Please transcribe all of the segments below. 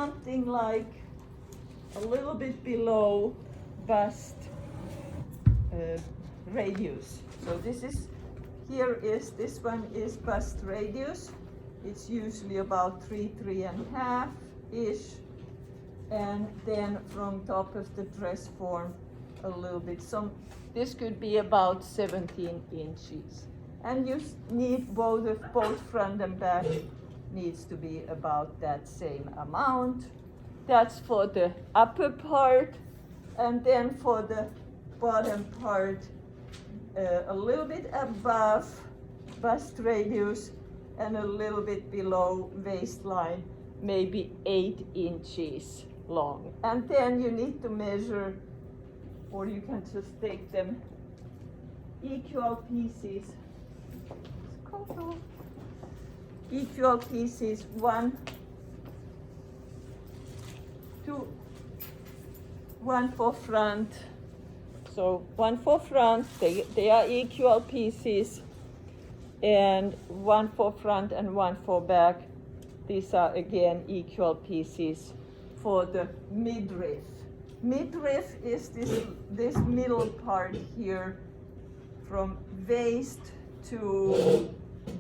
something like a little bit below bust radius. So this one is bust radius. It's usually about 3.5-ish, and then from top of the dress form a little bit. This could be about 17 inches. And you need both front and back needs to be about that same amount. That's for the upper part, and then for the bottom part, a little bit above bust radius and a little bit below waistline, maybe 8 inches long. And then you need to measure, or you can just take them equal pieces. Equal pieces, one for front. So one for front, they are equal pieces, and one for front and one for back. These are again equal pieces for the midriff. Midriff is this middle part here from waist to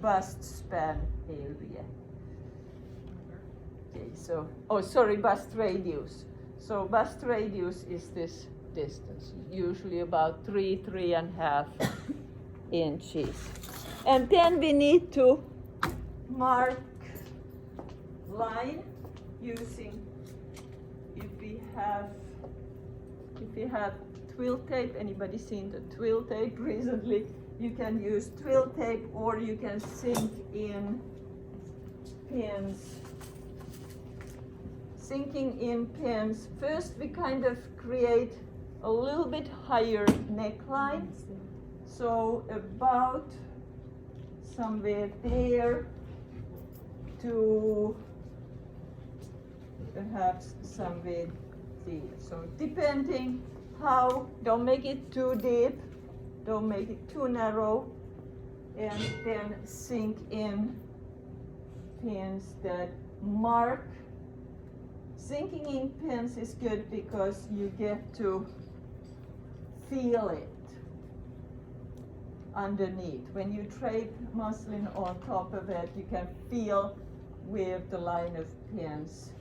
bust span area. Okay, so, bust radius. So bust radius is this distance, usually about 3.5 inches. And then we need to mark line using, if we have twill tape. Anybody seen the twill tape recently? You can use twill tape, or you can sink in pins. Sinking in pins. First we kind of create a little bit higher neckline. So about somewhere there to perhaps somewhere there. So depending how, don't make it too deep, don't make it too narrow, and then sink in pins that mark. Sinking in pins is good because you get to feel it underneath. When you drape muslin on top of it, you can feel where the line of pins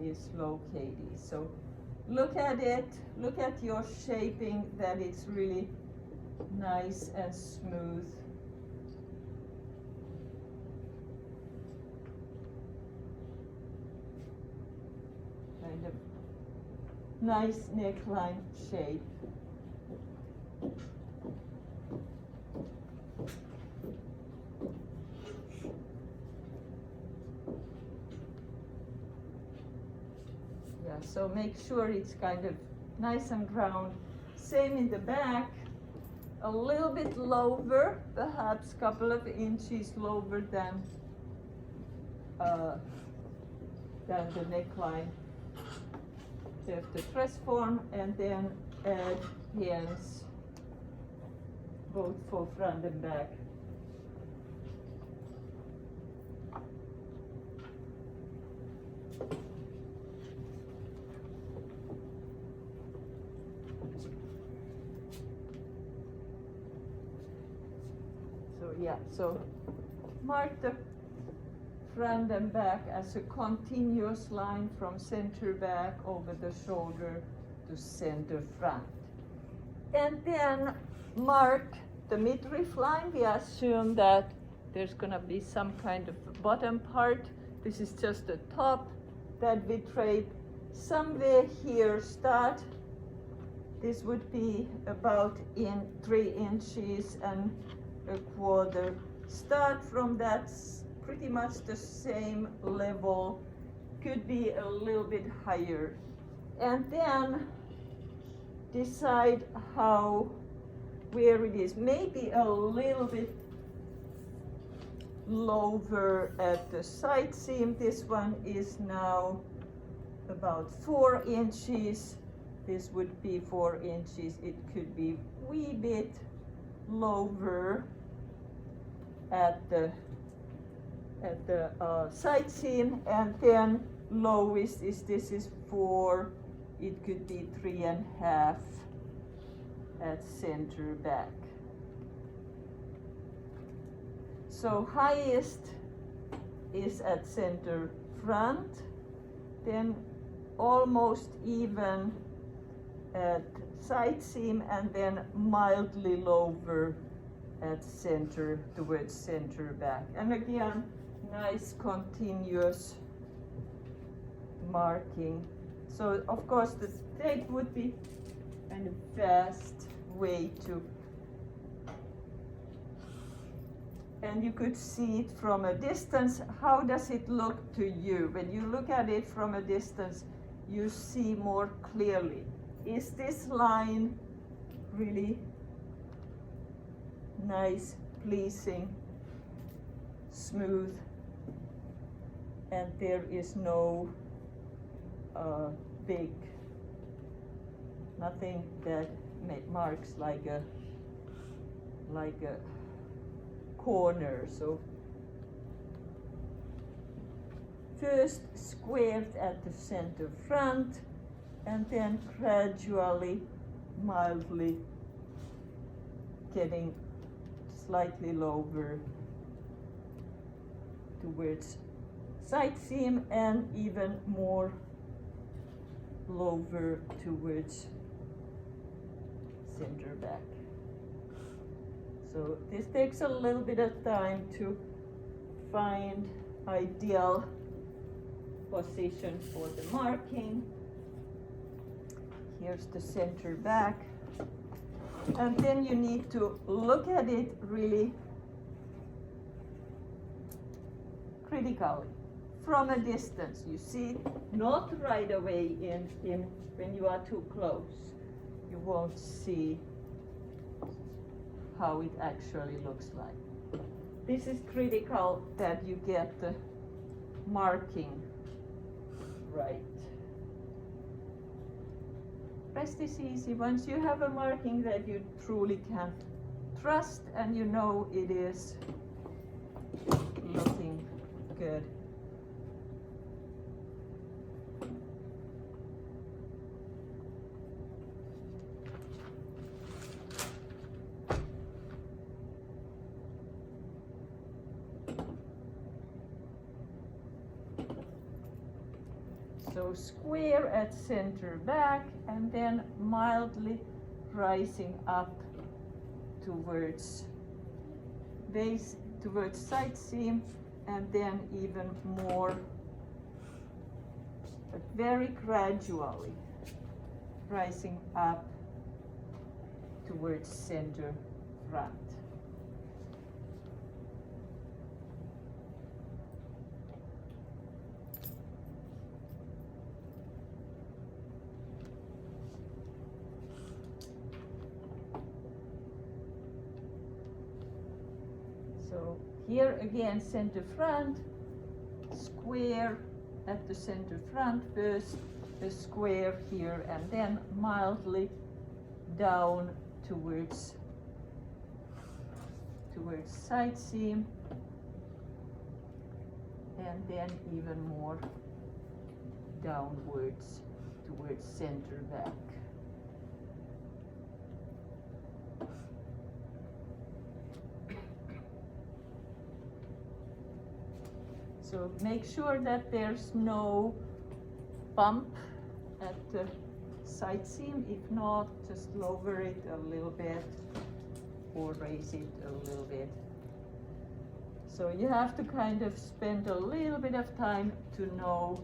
is located. So look at it, look at your shaping, that it's really nice and smooth. Kind of nice neckline shape. Yeah, so make sure it's kind of nice and round. Same in the back, a little bit lower, perhaps a couple of inches lower than the neckline of the dress form, and then add pins both for front and back. So mark the front and back as a continuous line from center back over the shoulder to center front. And then mark the midriff line. We assume that there's gonna be some kind of bottom part. This is just the top that we drape somewhere here. Start. This would be about in 3 inches and a quarter. Start from that, pretty much the same level, could be a little bit higher, and then decide where it is. Maybe a little bit lower at the side seam. This one is now about 4 inches. This would be 4 inches. It could be a wee bit lower at at the side seam, and then lowest is, this is 4, it could be 3.5 at center back. So highest is at center front, then almost even at side seam, and then mildly lower at center, towards center back. And again, nice continuous marking. So of course the tape would be kind of fast way to, and you could see it from a distance. How does it look to you? When you look at it from a distance, you see more clearly. Is this line really nice, pleasing, smooth, and there is no big, nothing that marks like a corner. So first squared at the center front, and then gradually, mildly getting slightly lower towards side seam, and even more lower towards center back. So this takes a little bit of time to find ideal position for the marking. Here's the center back. And then you need to look at it really critically from a distance. You see, not right away in when you are too close. You won't see how it actually looks like. This is critical that you get the marking right. Rest is easy. Once you have a marking that you truly can trust and you know it is looking good. So square at center back, and then mildly rising up towards base, towards side seam, and then even more, but very gradually rising up towards center front. So here again, center front, square at the center front first, a square here, and then mildly down towards side seam, and then even more downwards towards center back. So make sure that there's no bump at the side seam. If not, just lower it a little bit or raise it a little bit. So you have to kind of spend a little bit of time to know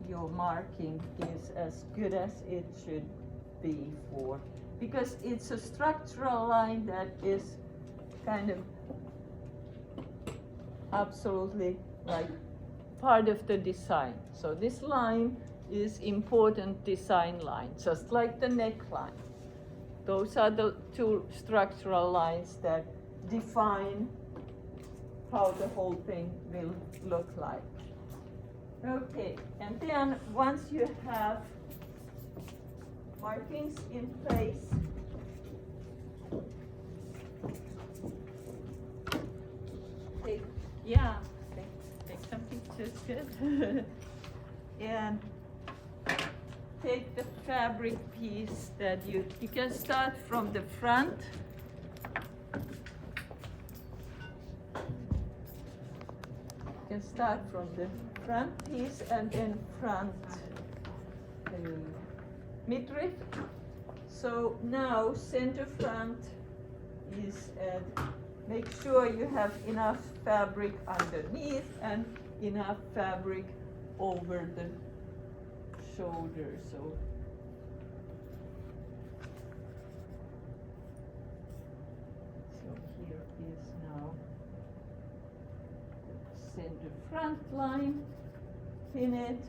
your marking is as good as it should be for, because it's a structural line that is kind of absolutely like part of the design. So this line is important design line, just like the neckline. Those are the two structural lines that define how the whole thing will look like. Okay, and then once you have markings in place, take Yeah, take some pictures, good. And take the fabric piece that you can start from the front. You can start from the front piece and then front midriff. So now center front is make sure you have enough fabric underneath and enough fabric over the shoulder. So here is now the center front line, pin it.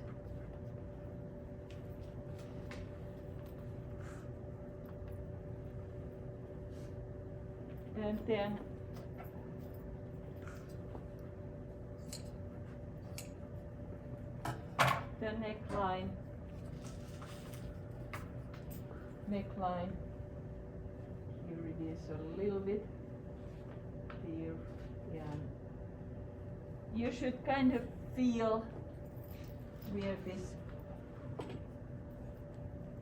And then the neckline, here it is a little bit there, yeah. You should kind of feel where this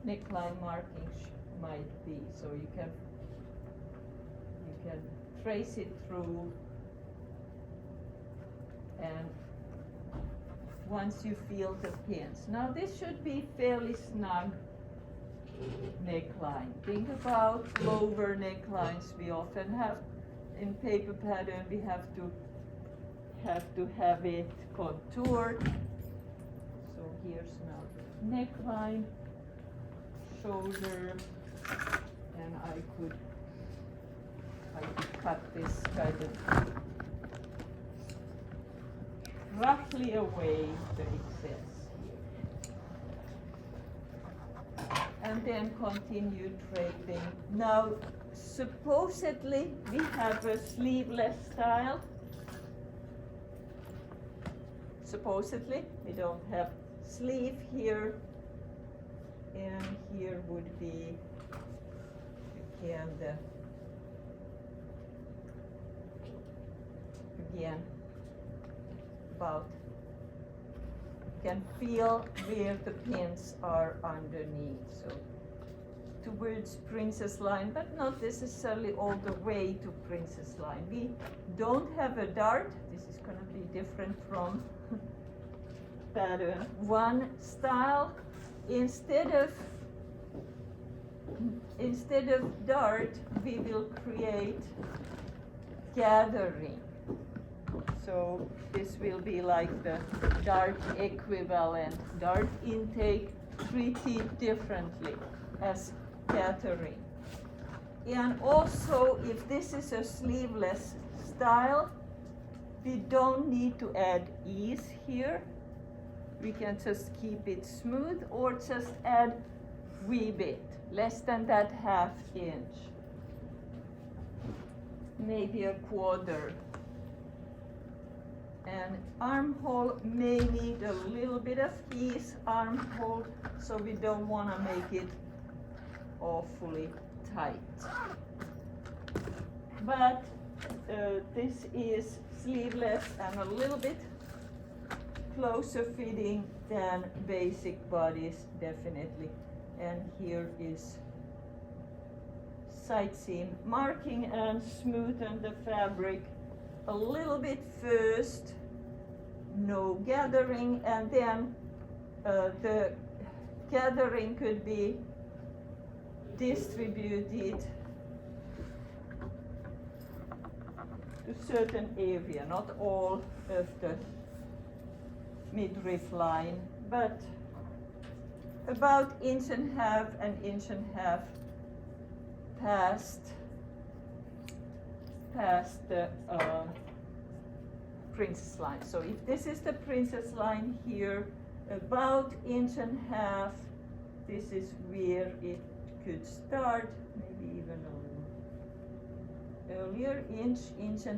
neckline marking might be, so you can trace it through, and once you feel the pins. Now this should be fairly snug neckline. Think about lower necklines. We often have in paper pattern, we have to have it contoured. So here's now the neckline, shoulder, and I could cut this kind of roughly away the excess here. And then continue draping. Now, supposedly we have a sleeveless style. Supposedly, we don't have sleeve here. And here would be, again, about, you can feel where the pins are underneath, so towards princess line, but not necessarily all the way to princess line. We don't have a dart. This is going to be different from pattern one style. Instead of dart, we will create gathering. So this will be like the dart equivalent, dart intake treated differently as gathering. And also, if this is a sleeveless style, we don't need to add ease here. We can just keep it smooth or just add wee bit, less than that ½ inch, maybe a quarter. And armhole may need a little bit of ease, armhole, so we don't want to make it awfully tight. But this is sleeveless and a little bit closer fitting than basic bodies, definitely. And here is side seam marking and smoothen the fabric a little bit first, no gathering, and then the gathering could be distributed to certain area, not all of the midriff line, but about 1.5 inches past the princess line. So if this is the princess line here, about 1.5 inches, this is where it could start, maybe even a little earlier, 1.5 inch.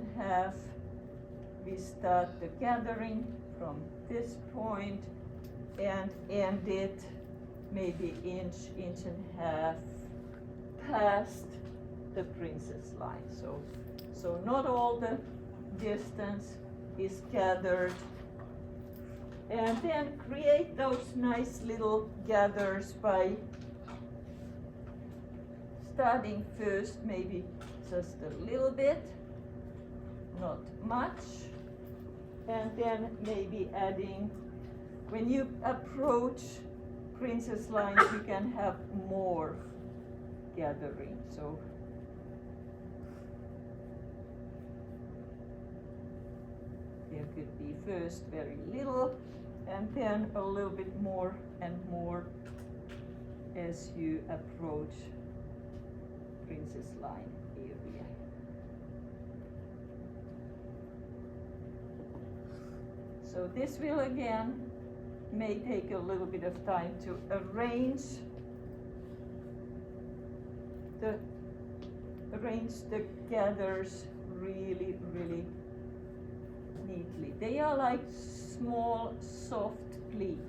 We start the gathering from this point and end it maybe 1.5 inches past the princess line. So not all the distance, is gathered. And then create those nice little gathers by starting first maybe just a little bit, not much, and then maybe adding, when you approach princess lines, you can have more gathering. So there could be first very little and then a little bit more and more as you approach princess line area. So this will again may take a little bit of time to arrange the gathers really neatly. They are like small soft pleats.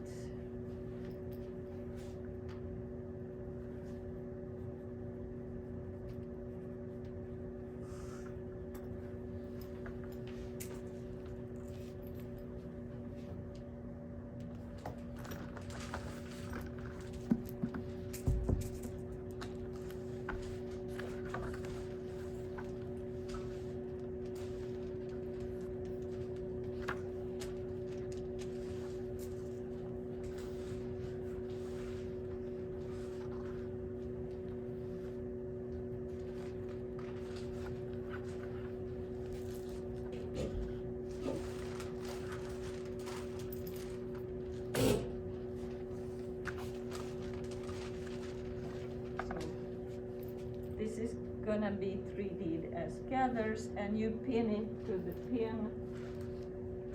This is gonna be 3D'd as gathers, and you pin it to the pin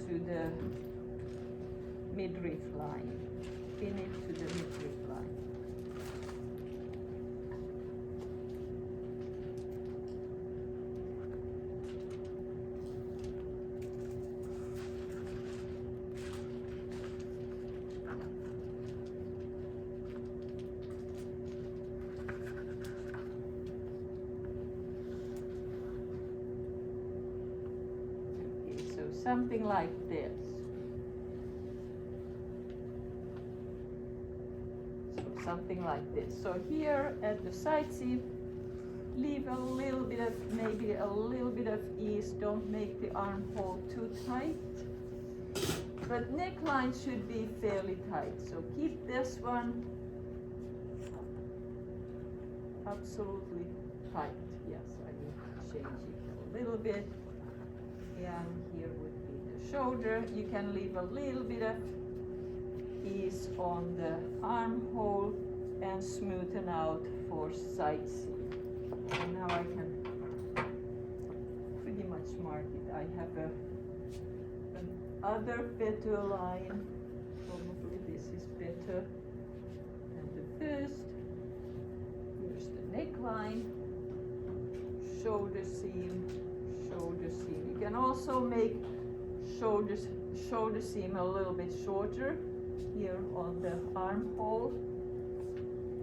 to the midriff line. Pin it to the midriff line. Something like this. So something like this. So here at the side seam, leave a little bit of, maybe a little bit of ease. Don't make the armhole too tight. But neckline should be fairly tight. So keep this one absolutely tight. Yes, I need to change it a little bit. And here would be the shoulder. You can leave a little bit of ease on the armhole and smoothen out for side seam. And now I can pretty much mark it. I have another better line. Probably this is better than the first. Here's the neckline, shoulder seam, shoulder seam. You can also make shoulder seam a little bit shorter here on the armhole.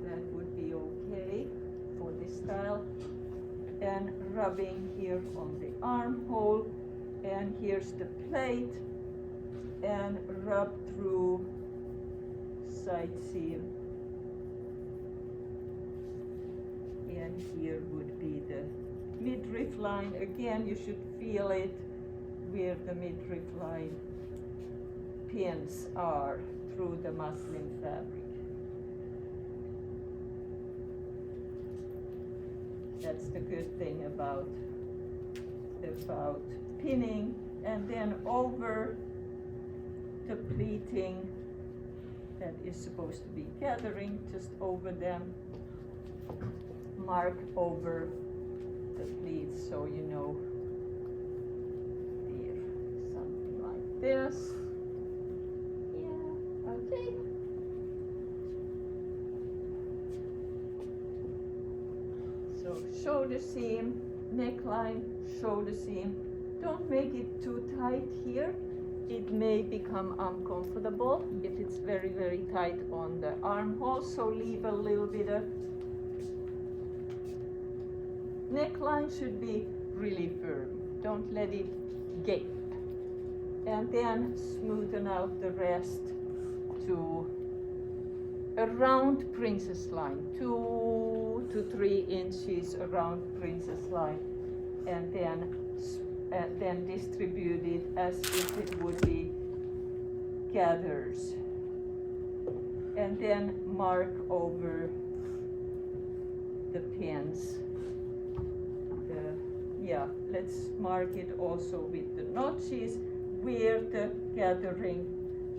That would be okay for this style. And rubbing here on the armhole, and here's the plate, and rub through side seam. And here would be the midriff line. Again, you should feel it where the midriff line pins are through the muslin fabric. That's the good thing about pinning. And then over the pleating that is supposed to be gathering, just over them, mark over the pleats so you know here, something like this. Yeah, okay. So shoulder seam, neckline, shoulder seam. Don't make it too tight here. It may become uncomfortable if it's very, very tight on the armhole, so leave a little bit of. Neckline should be really firm. Don't let it gape. and then smoothen out the rest to around princess line, 2 to 3 inches around princess line, and then distribute it as if it would be gathers, and then mark over the pins. Let's mark it also with the notches where the gathering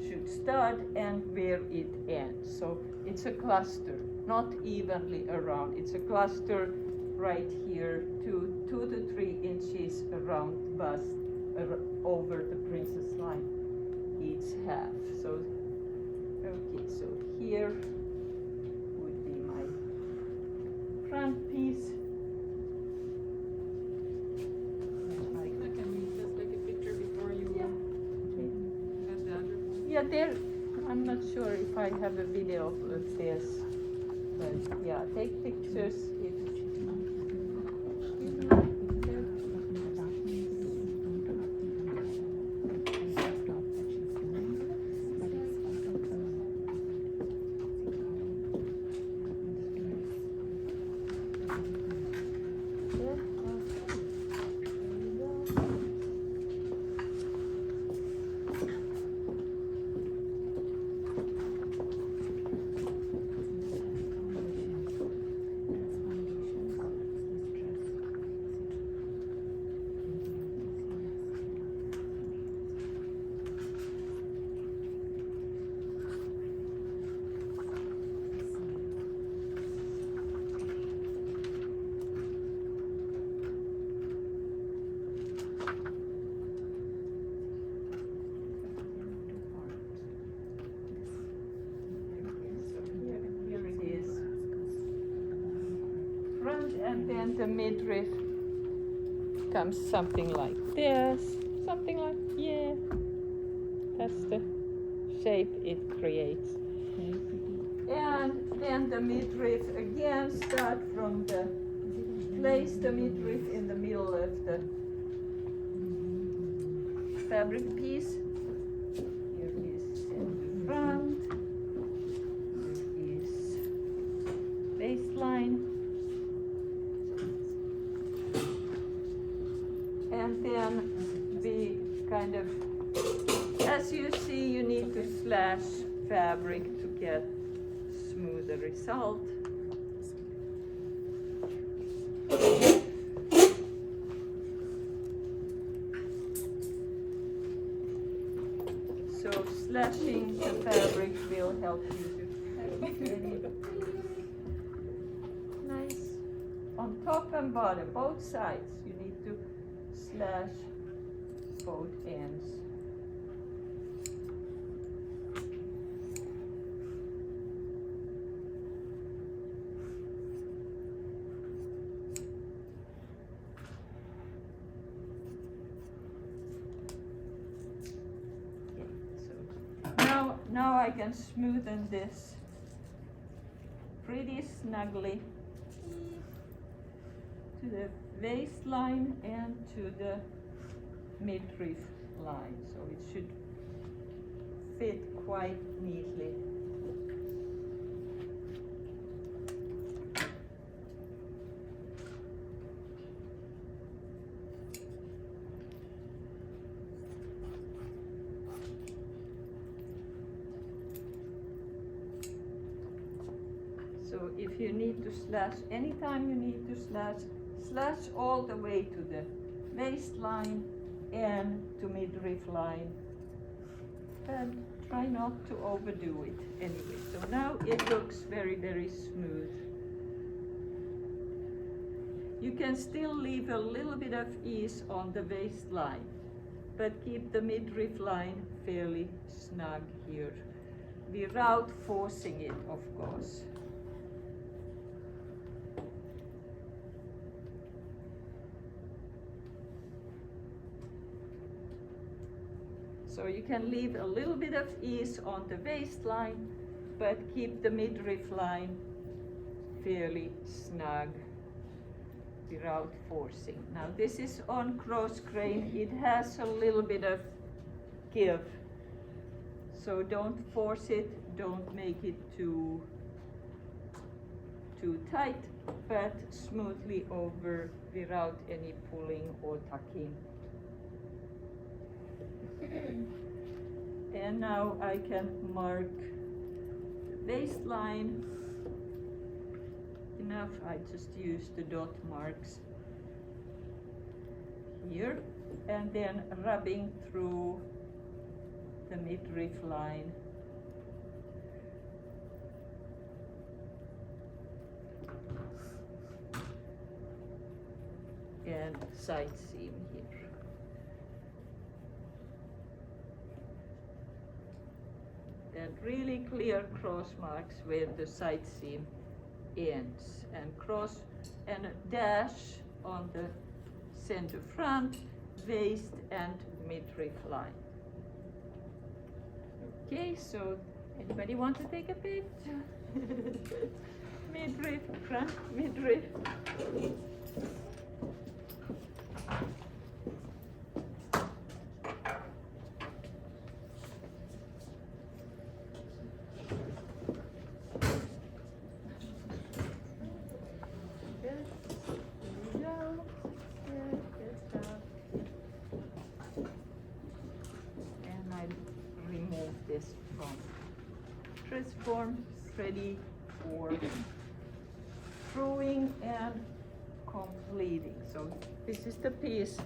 should start and where it ends. So it's a cluster, not evenly around. It's a cluster right here, 2 to 3 inches around the bust, over the princess line, each half. So, okay, so here would be my front piece. Can we just take a picture before you add the other? Yeah, there, I'm not sure if I have a video of this, but yeah, take pictures if and then the midriff comes something like this, something like, yeah, that's the shape it creates. And then the midriff again, start from the, place the midriff in the middle of the fabric piece. Here is center front, here is waistline. And then we kind of, as you see, you need to slash fabric to get smoother result. So slashing the fabric will help you to get it nice on top and bottom, both sides. You need to slash both ends. Okay, so now I can smoothen this pretty snugly to the waistline and to the midriff line, so it should fit quite neatly. So if you need to slash, anytime you need to slash all the way to the waistline and to midriff line, and try not to overdo it anyway. So now it looks very, very smooth. You can still leave a little bit of ease on the waistline, but keep the midriff line fairly snug here, without forcing it, of course. So you can leave a little bit of ease on the waistline, but keep the midriff line fairly snug without forcing. Now this is on cross grain. It has a little bit of give. So don't force it, don't make it too tight, but smoothly over without any pulling or tucking. And now I can mark the waistline. Enough, I just use the dot marks here, and then rubbing through the midriff line. And side seam here. And really clear cross marks where the side seam ends, and cross and a dash on the center front, waist and midriff line. Okay, so anybody want to take a picture? Midriff, front, midriff. This from dress form, ready for throwing and completing. So this is the piece,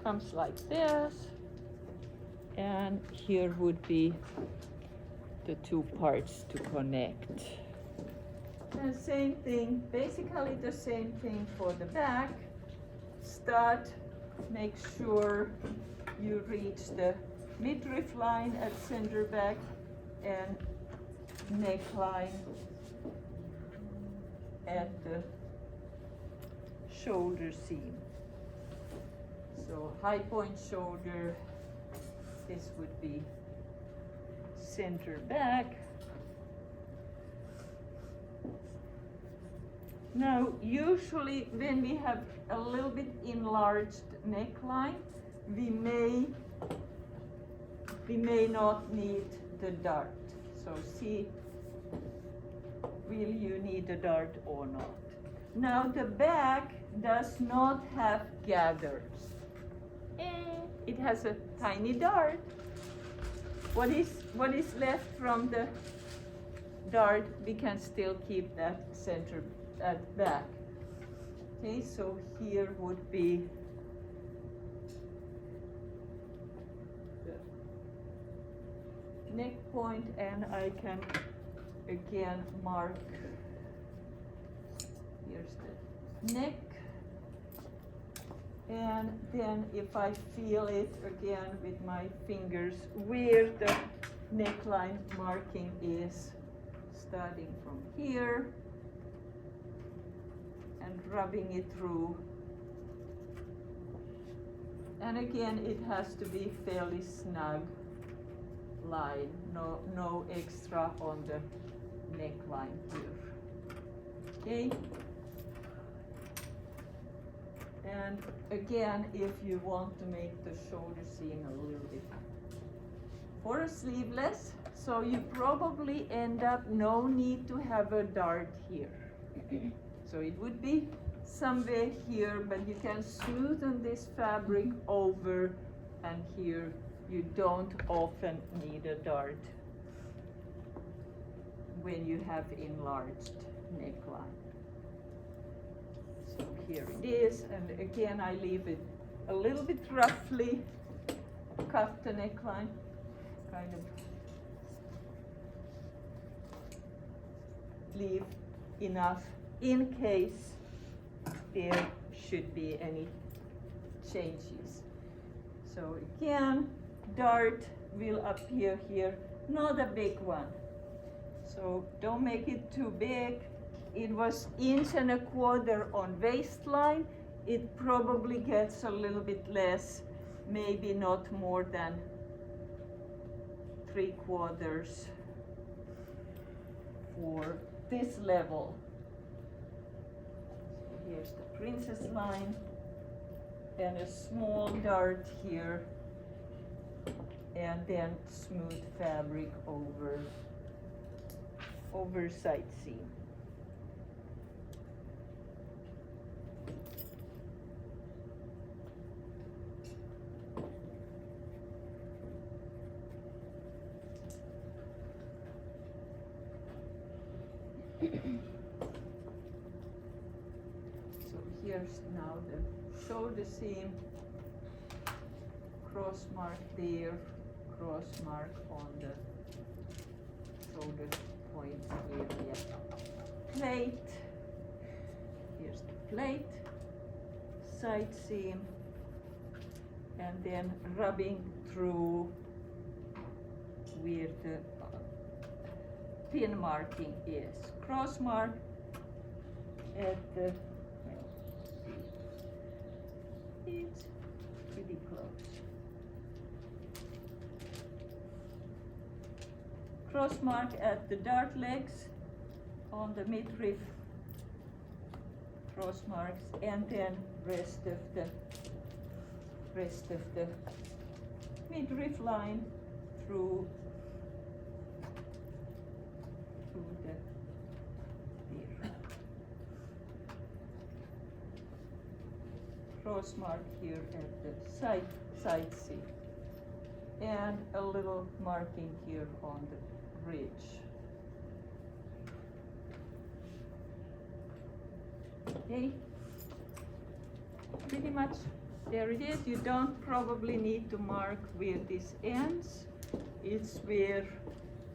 comes like this, and here would be the two parts to connect. And same thing, basically the same thing for the back. Start, make sure you reach the midriff line at center back and neckline at the shoulder seam. So high point shoulder, this would be center back. Now usually when we have a little bit enlarged neckline, we may not need the dart. So see, will you need a dart or not? Now the back does not have gathers. It has a tiny dart. What is left from the dart, we can still keep that center at back. Okay, so here would be neck point, and I can again mark, here's the neck, and then if I feel it again with my fingers where the neckline marking is, starting from here and rubbing it through. And again, it has to be fairly snug line, no extra on the neckline here. Okay? And again, if you want to make the shoulder seam a little bit for a sleeveless, so you probably end up no need to have a dart here. So it would be somewhere here, but you can smoothen this fabric over, and here you don't often need a dart when you have enlarged neckline. So here it is, and again I leave it a little bit roughly, cut the neckline, kind of leave enough in case there should be any changes. So again, dart will appear here, not a big one. So don't make it too big. It was 1.25 inches on waistline. It probably gets a little bit less, maybe not more than 3/4 for this level. So here's the princess line and a small dart here and then smooth fabric over side seam. So here's now the shoulder seam, cross mark there, cross mark on the shoulder point area. Plate, here's the plate, side seam, and then rubbing through where the pin marking is. Cross mark at the, well, it's pretty close. Cross mark at the dart legs on the midriff, cross marks, and then rest of the midriff line through the there. Cross mark here at the side seam, and a little marking here on the ridge. Okay, pretty much there it is. You don't probably need to mark where this ends. It's where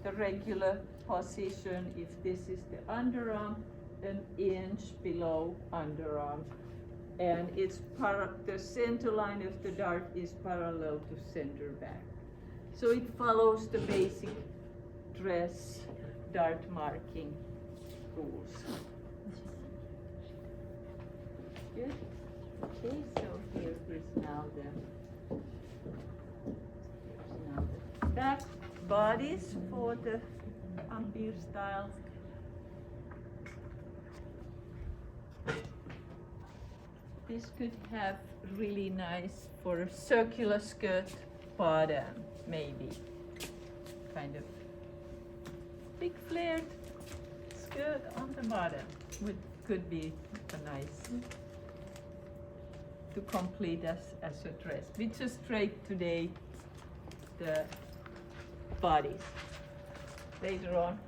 the regular position, if this is the underarm, an inch below underarm. And it's the center line of the dart is parallel to center back. So it follows the basic dress dart marking rules. Good. Okay, so here is now the back bodies for the Ampere style. This could have really nice for a circular skirt bottom, maybe. Kind of big flared skirt on the bottom could be a nice to complete as a dress. We just draped today the bodies. Later on